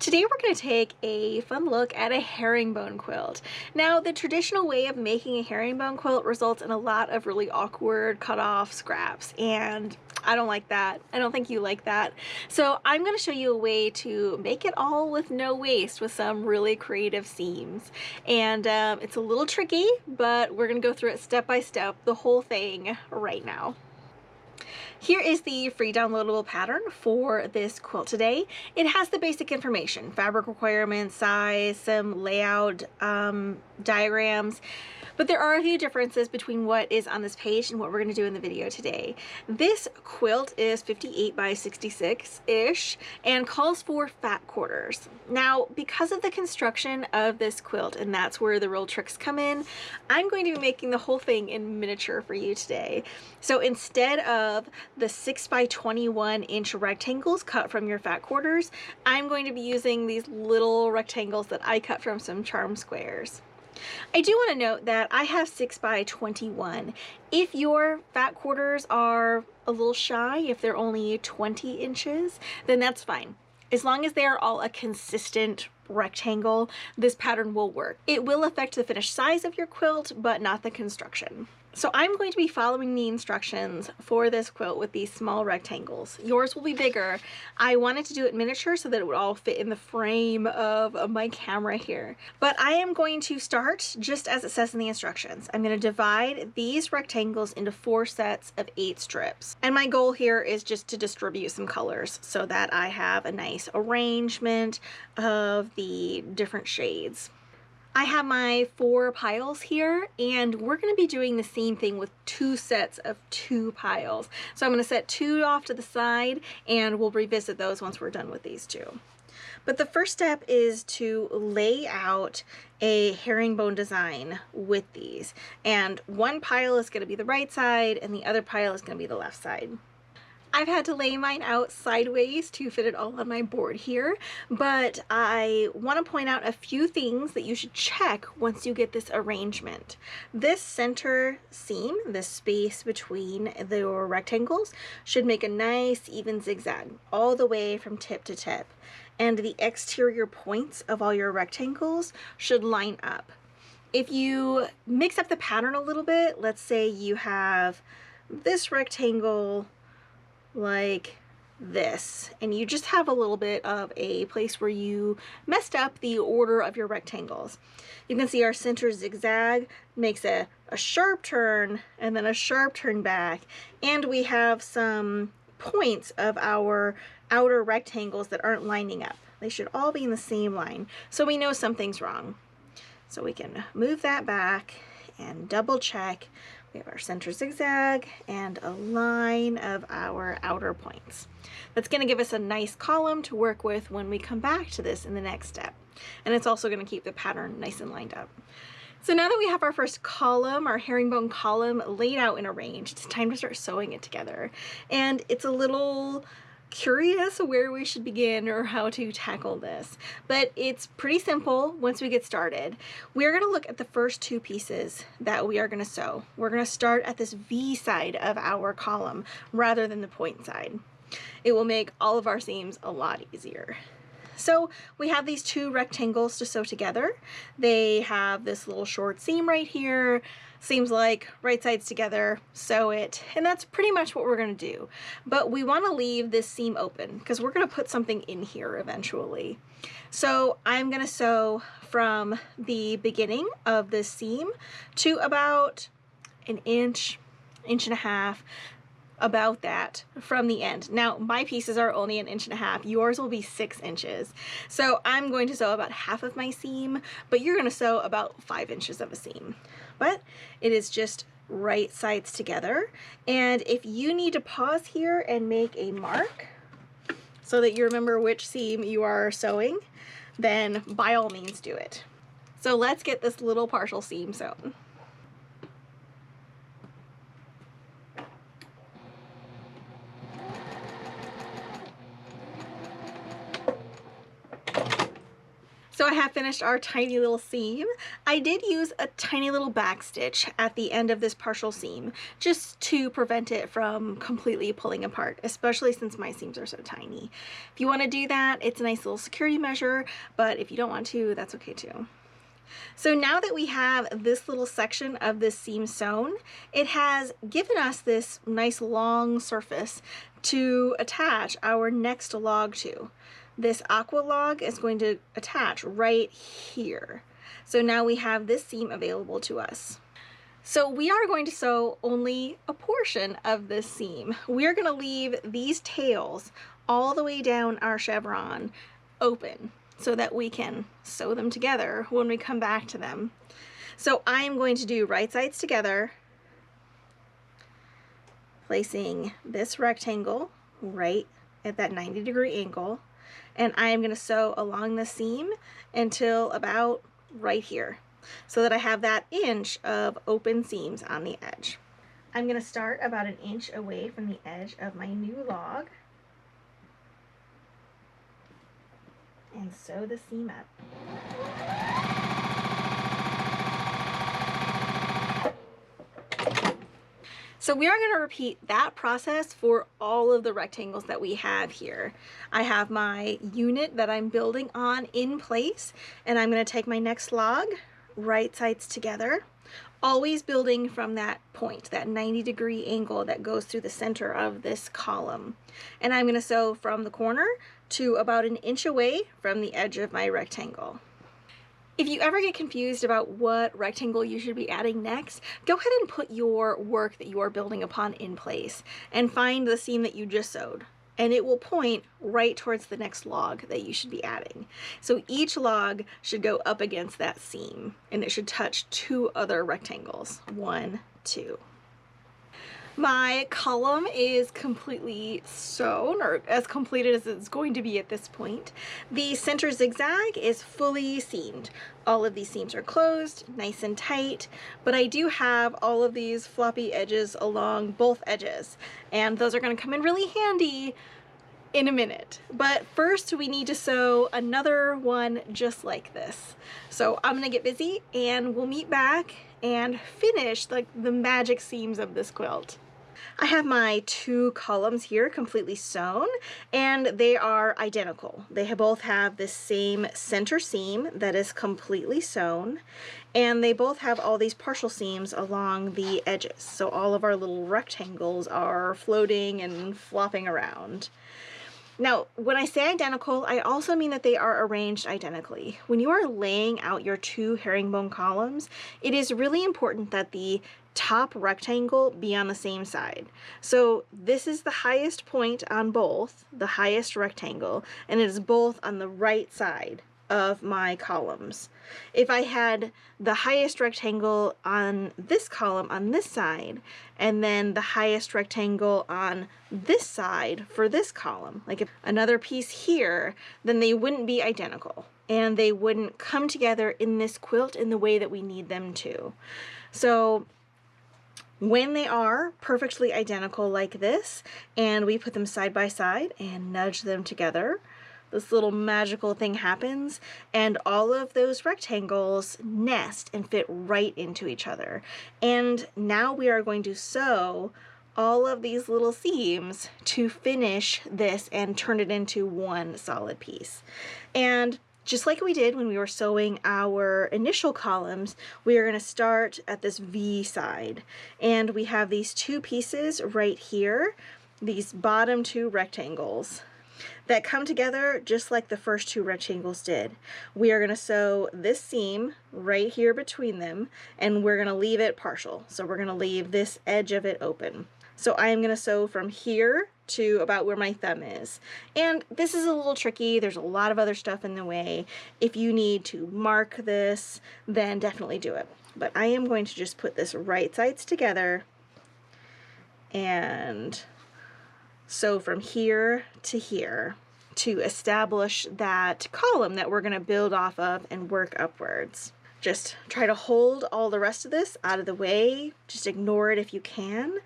Today we're going to take a fun look at a herringbone quilt. Now, the traditional way of making a herringbone quilt results in a lot of really awkward cut off scraps, and I don't like that. I don't think you like that. So I'm going to show you a way to make it all with no waste with some really creative seams. And it's a little tricky, but we're going to go through it step by step, the whole thing right now. Here is the free downloadable pattern for this quilt today. It has the basic information, fabric requirements, size, some layout diagrams, but there are a few differences between what is on this page and what we're going to do in the video today. This quilt is 58 by 66-ish and calls for fat quarters. Now, because of the construction of this quilt, and that's where the real tricks come in, I'm going to be making the whole thing in miniature for you today. So instead of the 6 by 21 inch rectangles cut from your fat quarters, I'm going to be using these little rectangles that I cut from some charm squares. I do want to note that I have 6 by 21. If your fat quarters are a little shy, if they're only 20 inches, then that's fine. As long as they are all a consistent rectangle, this pattern will work. It will affect the finished size of your quilt, but not the construction. So I'm going to be following the instructions for this quilt with these small rectangles. Yours will be bigger. I wanted to do it miniature so that it would all fit in the frame of my camera here. But I am going to start just as it says in the instructions. I'm going to divide these rectangles into 4 sets of 8 strips. And my goal here is just to distribute some colors so that I have a nice arrangement of the different shades. I have my 4 piles here, and we're going to be doing the same thing with 2 sets of 2 piles. So I'm going to set 2 off to the side, and we'll revisit those once we're done with these 2. But the first step is to lay out a herringbone design with these. And one pile is going to be the right side, and the other pile is going to be the left side. I've had to lay mine out sideways to fit it all on my board here, but I want to point out a few things that you should check once you get this arrangement. This center seam, this space between the rectangles, should make a nice even zigzag all the way from tip to tip. And the exterior points of all your rectangles should line up. If you mix up the pattern a little bit, let's say you have this rectangle like this, and you just have a little bit of a place where you messed up the order of your rectangles. You can see our center zigzag makes a sharp turn and then a sharp turn back, and we have some points of our outer rectangles that aren't lining up. They should all be in the same line, so we know something's wrong. So we can move that back and double check. We have our center zigzag and a line of our outer points. That's going to give us a nice column to work with when we come back to this in the next step. And it's also going to keep the pattern nice and lined up. So now that we have our first column, our herringbone column laid out in a range, it's time to start sewing it together. And it's a little curious where we should begin or how to tackle this, but it's pretty simple once we get started. We're going to look at the first 2 pieces that we are going to sew. We're going to start at this V side of our column rather than the point side. It will make all of our seams a lot easier. So we have these 2 rectangles to sew together. They have this little short seam right here. Seems like right sides together, sew it, and that's pretty much what we're going to do. But we want to leave this seam open because we're going to put something in here eventually. So I'm going to sew from the beginning of this seam to about an inch, inch and a half, about that from the end. Now my pieces are only an inch and a half, yours will be 6 inches. So I'm going to sew about half of my seam, but you're going to sew about 5 inches of a seam. But it is just right sides together. And if you need to pause here and make a mark so that you remember which seam you are sewing, then by all means do it. So let's get this little partial seam sewn. So I have finished our tiny little seam. I did use a tiny little back stitch at the end of this partial seam just to prevent it from completely pulling apart, especially since my seams are so tiny. If you want to do that, it's a nice little security measure, but if you don't want to, that's okay too. So now that we have this little section of this seam sewn, it has given us this nice long surface to attach our next log to. This aqua log is going to attach right here. So now we have this seam available to us. So we are going to sew only a portion of this seam. We are going to leave these tails all the way down our chevron open so that we can sew them together when we come back to them. So I'm going to do right sides together, placing this rectangle right at that 90-degree angle, and I am going to sew along the seam until about right here so that I have that inch of open seams on the edge. I'm going to start about an inch away from the edge of my new log and sew the seam up. So we are going to repeat that process for all of the rectangles that we have here. I have my unit that I'm building on in place, and I'm going to take my next log, right sides together, always building from that point, that 90-degree angle that goes through the center of this column. And I'm going to sew from the corner to about an inch away from the edge of my rectangle. If you ever get confused about what rectangle you should be adding next, go ahead and put your work that you are building upon in place and find the seam that you just sewed, and it will point right towards the next log that you should be adding. So each log should go up against that seam, and it should touch two other rectangles. 1, 2. My column is completely sewn, or as completed as it's going to be at this point. The center zigzag is fully seamed. All of these seams are closed, nice and tight, but I do have all of these floppy edges along both edges, and those are going to come in really handy in a minute. But first we need to sew another one just like this. So I'm gonna get busy and we'll meet back and finish the magic seams of this quilt. I have my two columns here completely sewn, and they are identical. They both have the same center seam that is completely sewn, and they both have all these partial seams along the edges. So all of our little rectangles are floating and flopping around. Now, when I say identical, I also mean that they are arranged identically. When you are laying out your two herringbone columns, it is really important that the top rectangle be on the same side. So this is the highest point on both, the highest rectangle, and it is both on the right side of my columns. If I had the highest rectangle on this column on this side, and then the highest rectangle on this side for this column, like if another piece here, then they wouldn't be identical, and they wouldn't come together in this quilt in the way that we need them to. So when they are perfectly identical like this, and we put them side by side and nudge them together, this little magical thing happens, and all of those rectangles nest and fit right into each other. And now we are going to sew all of these little seams to finish this and turn it into one solid piece. And just like we did when we were sewing our initial columns, we are going to start at this V side. And we have these two pieces right here, these bottom two rectangles that come together just like the first two rectangles did. We are going to sew this seam right here between them, and we're going to leave it partial. So we're going to leave this edge of it open. So I am going to sew from here to about where my thumb is. And this is a little tricky. There's a lot of other stuff in the way. If you need to mark this, then definitely do it. But I am going to just put this right sides together and sew from here to here to establish that column that we're going to build off of and work upwards. Just try to hold all the rest of this out of the way. Just ignore it if you can.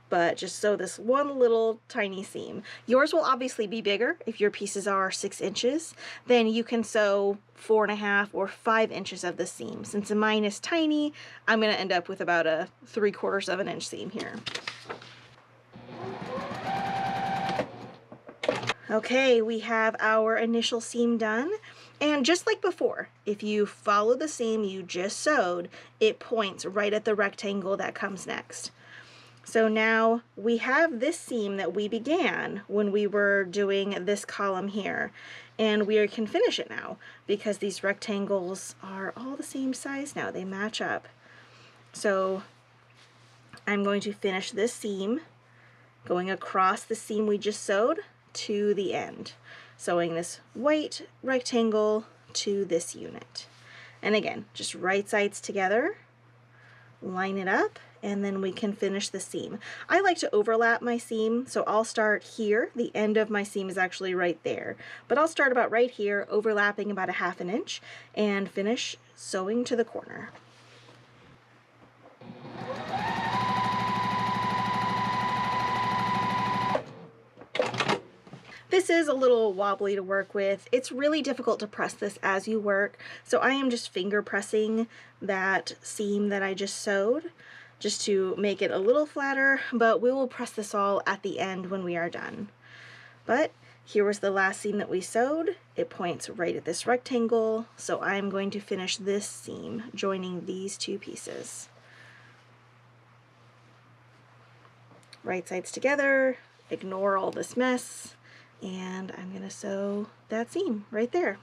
but just sew this one little tiny seam. Yours will obviously be bigger. If your pieces are 6 inches, then you can sew 4.5 or 5 inches of the seam. Since mine is tiny, I'm going to end up with about a 3/4 of an inch seam here. Okay, we have our initial seam done. And just like before, if you follow the seam you just sewed, it points right at the rectangle that comes next. So now we have this seam that we began when we were doing this column here, and we can finish it now because these rectangles are all the same size now. They match up. So I'm going to finish this seam going across the seam we just sewed to the end, sewing this white rectangle to this unit. And again, just right sides together, line it up, and then we can finish the seam. I like to overlap my seam, so I'll start here. The end of my seam is actually right there, but I'll start about right here, overlapping about 1/2 inch, and finish sewing to the corner. This is a little wobbly to work with. It's really difficult to press this as you work, so I am just finger pressing that seam that I just sewed just to make it a little flatter, but we will press this all at the end when we are done. But here was the last seam that we sewed. It points right at this rectangle, so I'm going to finish this seam joining these two pieces. Right sides together, ignore all this mess, and I'm going to sew that seam right there.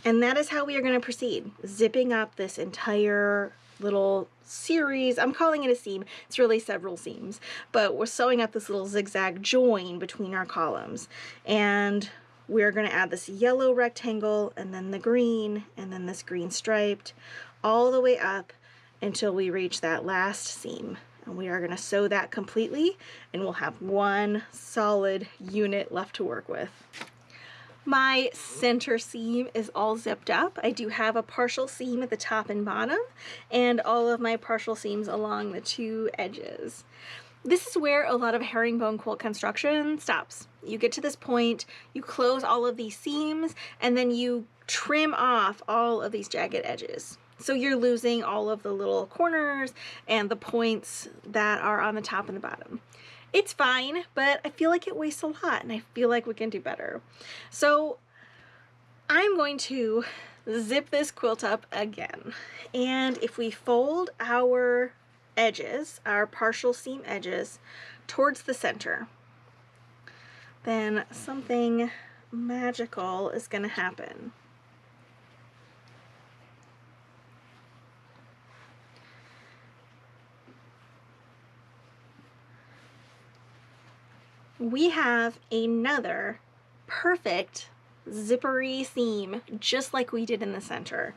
And that is how we are going to proceed, zipping up this entire little series. I'm calling it a seam. It's really several seams, but we're sewing up this little zigzag join between our columns. And we're going to add this yellow rectangle, and then the green, and then this green striped, all the way up until we reach that last seam. And we are going to sew that completely, and we'll have one solid unit left to work with. My center seam is all zipped up. I do have a partial seam at the top and bottom, and all of my partial seams along the two edges. This is where a lot of herringbone quilt construction stops. You get to this point, you close all of these seams, and then you trim off all of these jagged edges. So you're losing all of the little corners and the points that are on the top and the bottom. It's fine, but I feel like it wastes a lot, and I feel like we can do better. So I'm going to zip this quilt up again. And if we fold our edges, our partial seam edges, towards the center, then something magical is going to happen. We have another perfect zippery seam, just like we did in the center.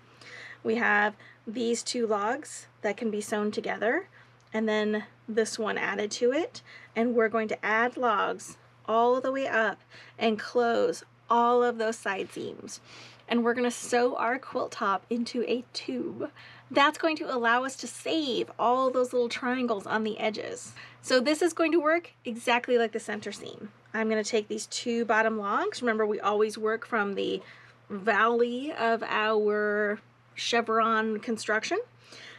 We have these two logs that can be sewn together, and then this one added to it, and we're going to add logs all the way up and close all of those side seams. And we're going to sew our quilt top into a tube. That's going to allow us to save all those little triangles on the edges. So this is going to work exactly like the center seam. I'm going to take these two bottom logs. Remember, we always work from the valley of our chevron construction.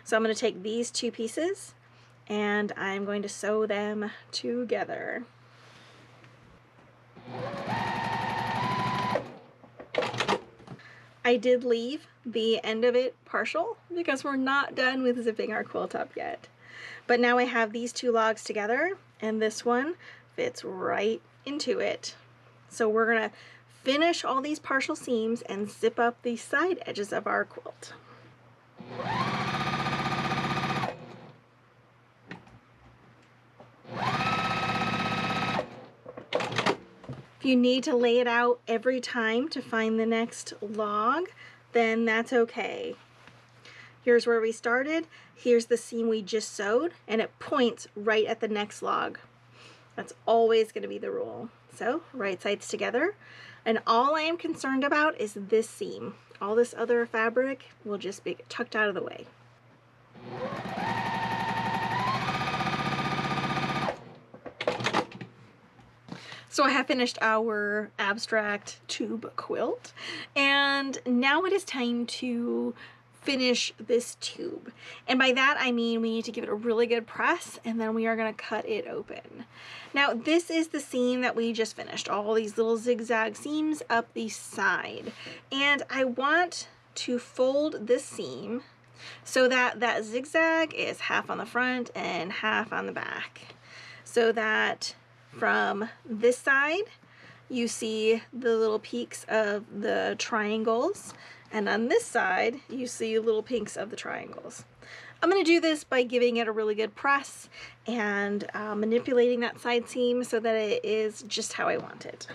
So I'm going to take these two pieces and I'm going to sew them together. I did leave the end of it partial because we're not done with zipping our quilt up yet. But now I have these two logs together, and this one fits right into it. So we're going to finish all these partial seams and zip up the side edges of our quilt. If you need to lay it out every time to find the next log, then that's okay. Here's where we started. Here's the seam we just sewed, and it points right at the next log. That's always going to be the rule. So right sides together, and all I am concerned about is this seam. All this other fabric will just be tucked out of the way. So I have finished our abstract tube quilt, and now it is time to finish this tube. And by that I mean we need to give it a really good press, and then we are going to cut it open. Now this is the seam that we just finished, all these little zigzag seams up the side, and I want to fold this seam so that that zigzag is half on the front and half on the back, so that from this side you see the little peaks of the triangles, and on this side you see little peaks of the triangles. I'm going to do this by giving it a really good press and manipulating that side seam so that it is just how I want it.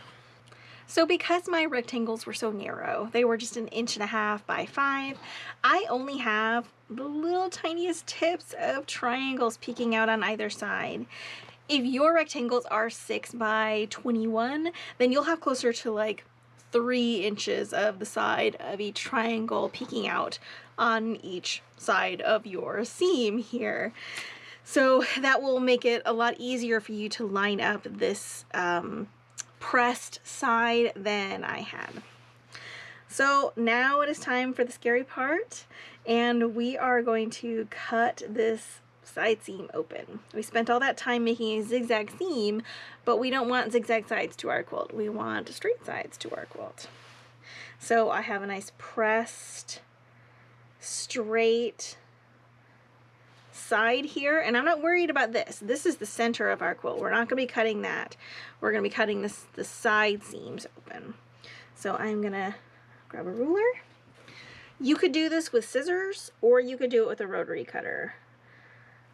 So because my rectangles were so narrow, they were just 1.5 inches by 5, I only have the little tiniest tips of triangles peeking out on either side. If your rectangles are 6 by 21, then you'll have closer to like 3 inches of the side of each triangle peeking out on each side of your seam here. So that will make it a lot easier for you to line up this pressed side than I had. So now it is time for the scary part, and we are going to cut this side seam open. We spent all that time making a zigzag seam, but we don't want zigzag sides to our quilt. We want straight sides to our quilt. So I have a nice pressed, straight side here, and I'm not worried about this. This is the center of our quilt. We're not going to be cutting that. We're going to be cutting the side seams open. So I'm going to grab a ruler. You could do this with scissors, or you could do it with a rotary cutter.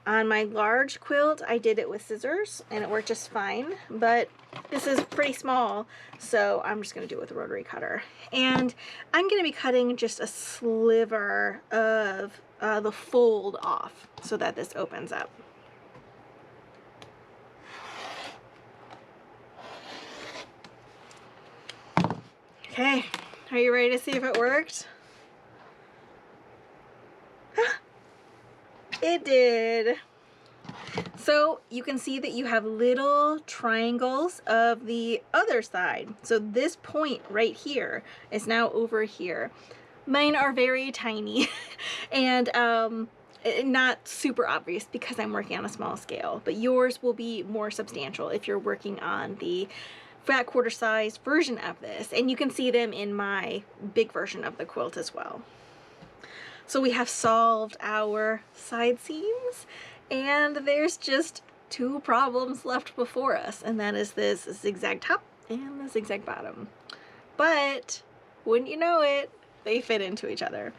On my large quilt, I did it with scissors, and it worked just fine, but this is pretty small, so I'm just going to do it with a rotary cutter. And I'm going to be cutting just a sliver of the fold off so that this opens up. Okay, are you ready to see if it worked? It did. So you can see that you have little triangles of the other side. So this point right here is now over here. Mine are very tiny and not super obvious because I'm working on a small scale, but yours will be more substantial if you're working on the fat quarter size version of this, and you can see them in my big version of the quilt as well. So we have solved our side seams, and there's just 2 problems left before us, and that is this zigzag top and the zigzag bottom. But wouldn't you know it, they fit into each other.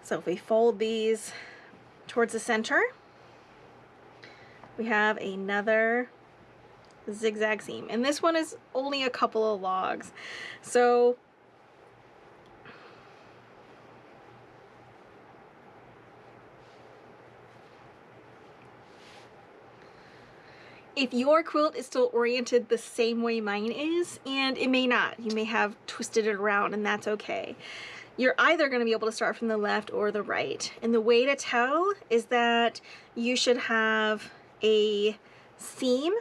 So if we fold these towards the center, we have another zigzag seam, and this one is only a couple of logs. So if your quilt is still oriented the same way mine is, and it may not, you may have twisted it around, and that's okay. You're either going to be able to start from the left or the right. And the way to tell is that you should have a seam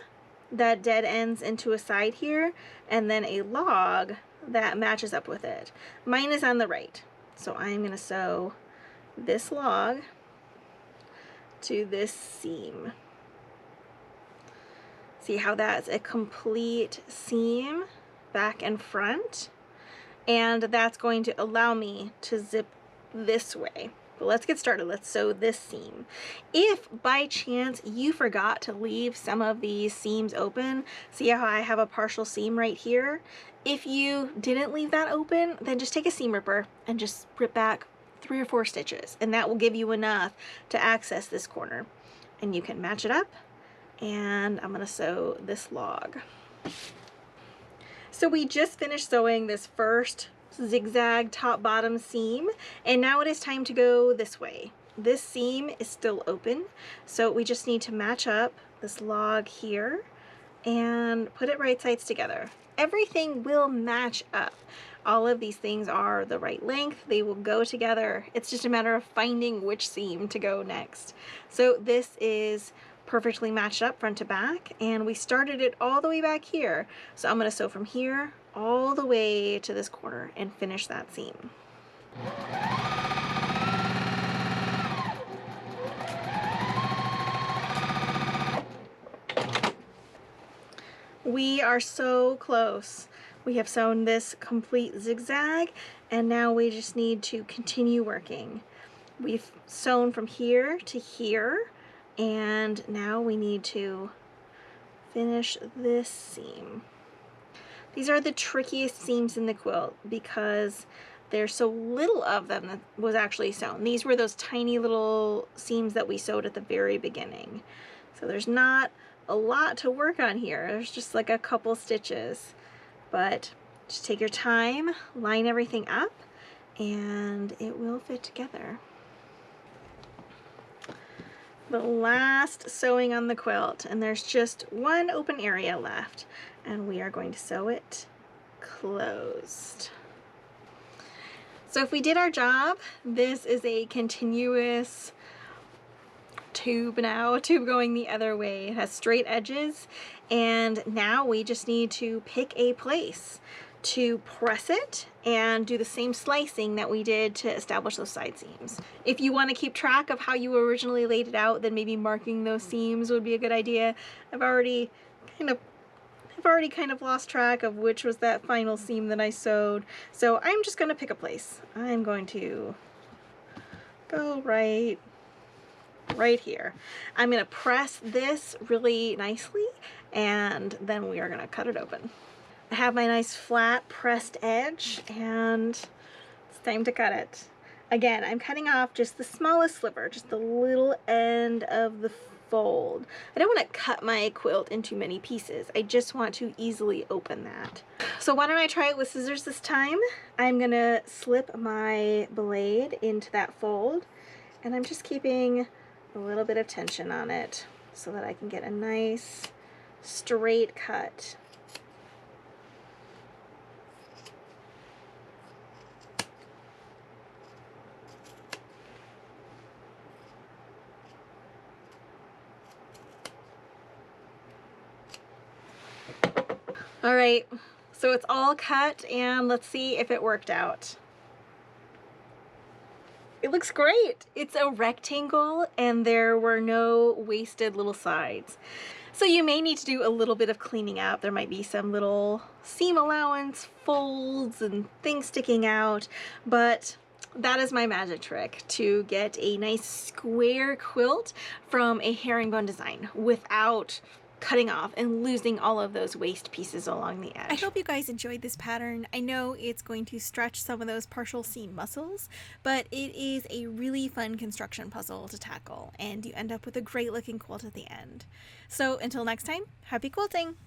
that dead ends into a side here, and then a log that matches up with it. Mine is on the right, so I'm going to sew this log to this seam. See how that's a complete seam back and front, and that's going to allow me to zip this way. But let's get started. Let's sew this seam. If by chance you forgot to leave some of these seams open, see how I have a partial seam right here? If you didn't leave that open, then just take a seam ripper and just rip back 3 or 4 stitches, and that will give you enough to access this corner. And you can match it up, and I'm gonna sew this log. So we just finished sewing this first zigzag top bottom seam, and now it is time to go this way. This seam is still open, so we just need to match up this log here and put it right sides together. Everything will match up. All of these things are the right length. They will go together. It's just a matter of finding which seam to go next. So this is perfectly matched up front to back, and we started it all the way back here. So I'm going to sew from here all the way to this corner and finish that seam. We are so close. We have sewn this complete zigzag, and now we just need to continue working. We've sewn from here to here, and now we need to finish this seam. These are the trickiest seams in the quilt because there's so little of them that was actually sewn. These were those tiny little seams that we sewed at the very beginning. So there's not a lot to work on here. There's just like a couple stitches, but just take your time, line everything up, and it will fit together. The last sewing on the quilt, and there's just one open area left, and we are going to sew it closed. So if we did our job, this is a continuous tube now, tube going the other way. It has straight edges, and now we just need to pick a place to press it and do the same slicing that we did to establish those side seams. If you want to keep track of how you originally laid it out, then maybe marking those seams would be a good idea. I've already kind of lost track of which was that final seam that I sewed. So I'm just going to pick a place. I'm going to go right here. I'm going to press this really nicely, and then we are going to cut it open. I have my nice flat pressed edge, and it's time to cut it. Again, I'm cutting off just the smallest sliver, just the little end of the fold. I don't want to cut my quilt into many pieces. I just want to easily open that. So why don't I try it with scissors this time? I'm going to slip my blade into that fold, and I'm just keeping a little bit of tension on it so that I can get a nice straight cut. All right, so it's all cut, and let's see if it worked out. It looks great. It's a rectangle, and there were no wasted little sides. So you may need to do a little bit of cleaning up. There might be some little seam allowance, folds, and things sticking out, but that is my magic trick to get a nice square quilt from a herringbone design without cutting off and losing all of those waste pieces along the edge. I hope you guys enjoyed this pattern. I know it's going to stretch some of those partial seam muscles, but it is a really fun construction puzzle to tackle, and you end up with a great looking quilt at the end. So until next time, happy quilting!